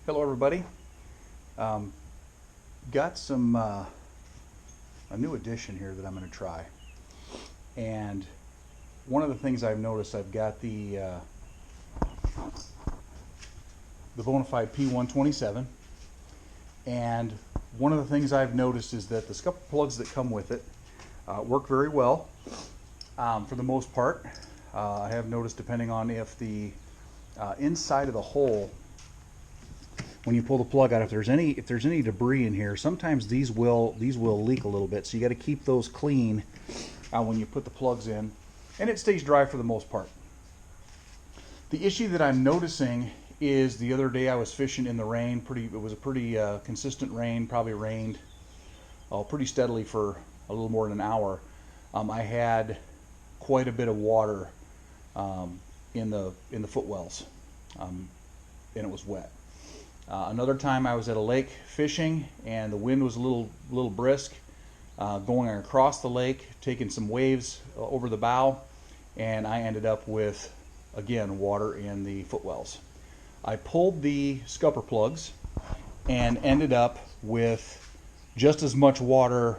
Hello everybody. Got some a new addition here that I'm going to try, and one of the things I've noticed, I've got the Bonafide P127, and one of the things I've noticed is that the scupper plugs that come with it work very well for the most part. I have noticed, depending on if the inside of the hole, when you pull the plug out, if there's any debris in here, sometimes these will leak a little bit. So you got to keep those clean when you put the plugs in, and it stays dry for the most part. The issue that I'm noticing is the other day I was fishing in the rain. It was a pretty consistent rain. Probably rained pretty steadily for a little more than an hour. I had quite a bit of water in the footwells, and it was wet. Another time I was at a lake fishing, and the wind was a little brisk, going across the lake, taking some waves over the bow, and I ended up with, again, water in the footwells. I pulled the scupper plugs and ended up with just as much water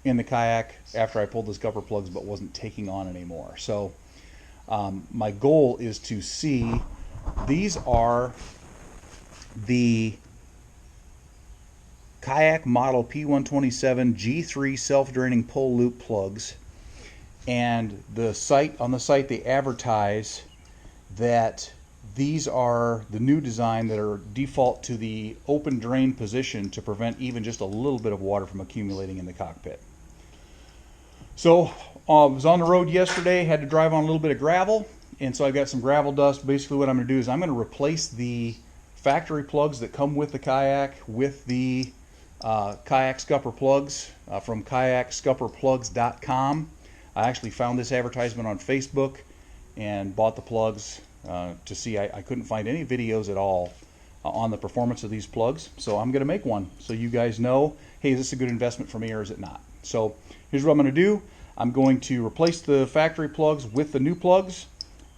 in the kayak after I pulled the scupper plugs, but wasn't taking on anymore. So my goal is to see, these are the kayak model P127 G3 self-draining pull loop plugs, and on the site they advertise that these are the new design that are default to the open drain position to prevent even just a little bit of water from accumulating in the cockpit. So I was on the road yesterday, had to drive on a little bit of gravel, and so I've got some gravel dust. Basically what I'm going to do is I'm going to replace the factory plugs that come with the kayak with the kayak scupper plugs from kayakscupperplugs.com. I actually found this advertisement on Facebook and bought the plugs to see. I couldn't find any videos at all on the performance of these plugs, so I'm going to make one so you guys know, hey, is this a good investment for me or is it not? So here's what I'm going to do. I'm going to replace the factory plugs with the new plugs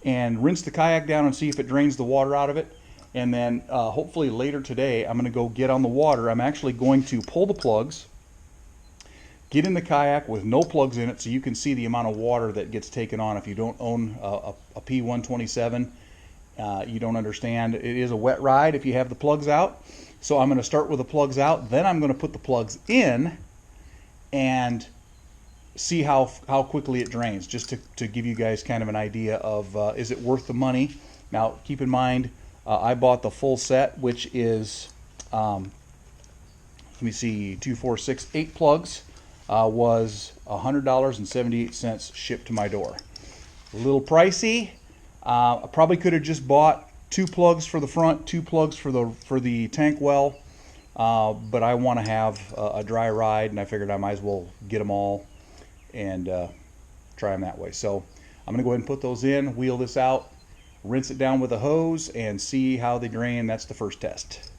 and rinse the kayak down and see if it drains the water out of it. And then hopefully later today I'm going to go get on the water. I'm actually going to pull the plugs, get in the kayak with no plugs in it, so you can see the amount of water that gets taken on. If you don't own a P127, you don't understand. It is a wet ride if you have the plugs out. So I'm going to start with the plugs out, then I'm going to put the plugs in and see how quickly it drains, just to give you guys kind of an idea of is it worth the money. Now keep in mind, I bought the full set, which is, let me see, 2, 4, 6, 8 plugs, was $100.78 shipped to my door. A little pricey. I probably could have just bought 2 plugs for the front, 2 plugs for the tank well, but I want to have a dry ride, and I figured I might as well get them all and try them that way. So I'm going to go ahead and put those in, wheel this out, rinse it down with a hose, and see how they drain. That's the first test.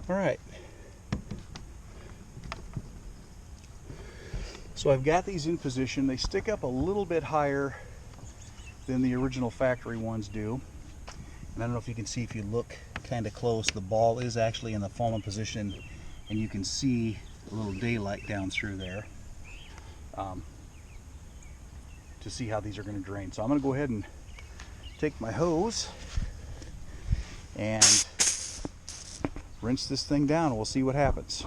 All right. So I've got these in position. They stick up a little bit higher than the original factory ones do. And I don't know if you can see, if you look kind of close, the ball is actually in the fallen position, and you can see a little daylight down through there. To see how these are going to drain. So I'm going to go ahead and take my hose and rinse this thing down, and we'll see what happens.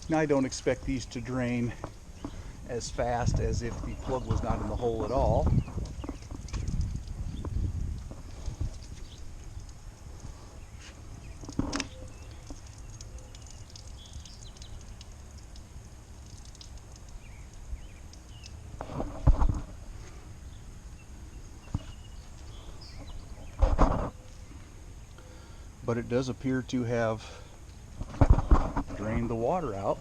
Now I don't expect these to drain as fast as if the plug was not in the hole at all. but it does appear to have drained the water out.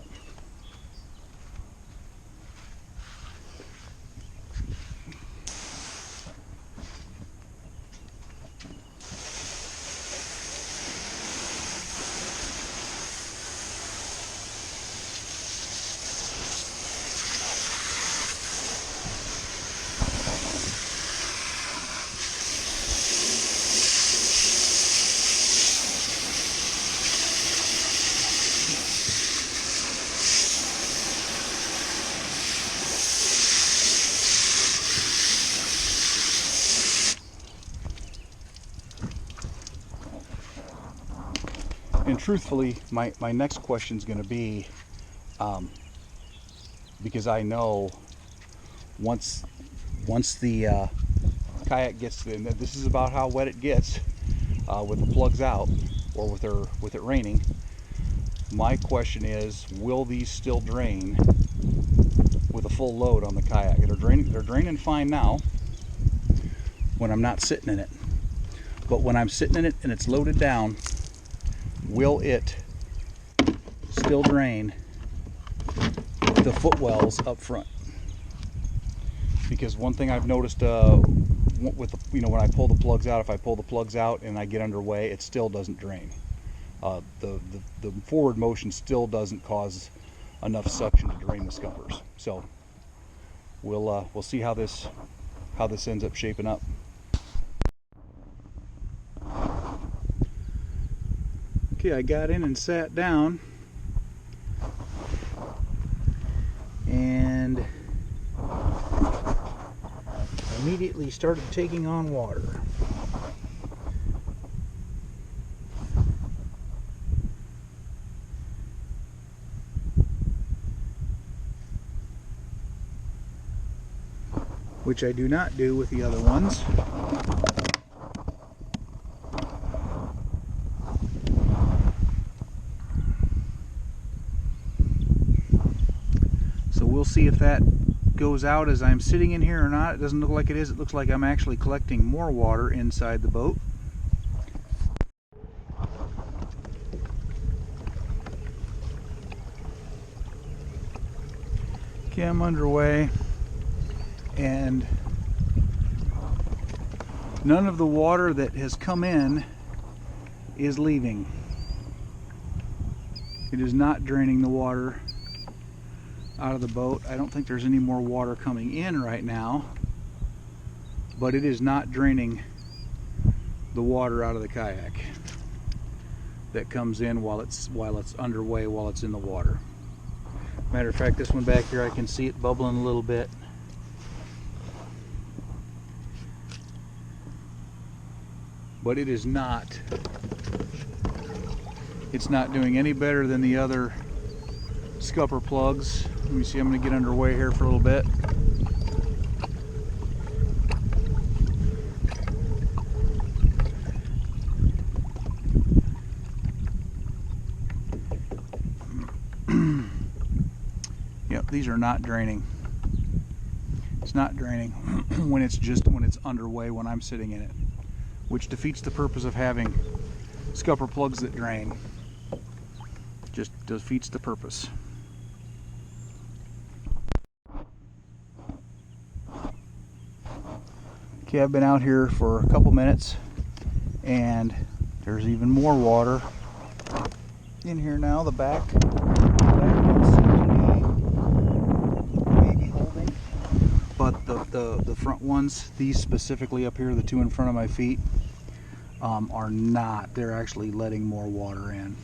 And truthfully, my next question is going to be, because I know once the kayak gets in, this is about how wet it gets with the plugs out or with it raining. My question is, will these still drain with a full load on the kayak? They're draining fine now when I'm not sitting in it, but when I'm sitting in it and it's loaded down, will it still drain the footwells up front? Because one thing I've noticed with the, when I pull the plugs out, if I pull the plugs out and I get underway, it still doesn't drain. The forward motion still doesn't cause enough suction to drain the scuppers. So we'll see how this ends up shaping up. Okay, I got in and sat down, and immediately started taking on water. Which I do not do with the other ones. So we'll see if that goes out as I'm sitting in here or not. It doesn't look like it is. It looks like I'm actually collecting more water inside the boat. Okay, I'm underway, and none of the water that has come in is leaving. It is not draining the water out of the boat. I don't think there's any more water coming in right now, but it is not draining the water out of the kayak that comes in while it's underway, while it's in the water. Matter of fact, this one back here, I can see it bubbling a little bit. But it is not, it's not doing any better than the other scupper plugs. Let me see, I'm going to get underway here for a little bit. Yep, these are not draining. It's not draining when it's underway, when I'm sitting in it, which defeats the purpose of having scupper plugs that drain. Just defeats the purpose. Okay, I've been out here for a couple minutes, and there's even more water in here now. The back ones maybe holding, but the front ones, these specifically up here, the two in front of my feet, are not. They're actually letting more water in.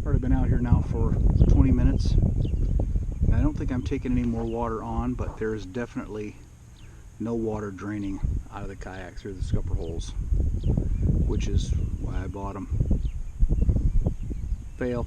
Already been out here now for 20 minutes. I don't think I'm taking any more water on, but there is definitely no water draining out of the kayak through the scupper holes, which is why I bought them. Fail.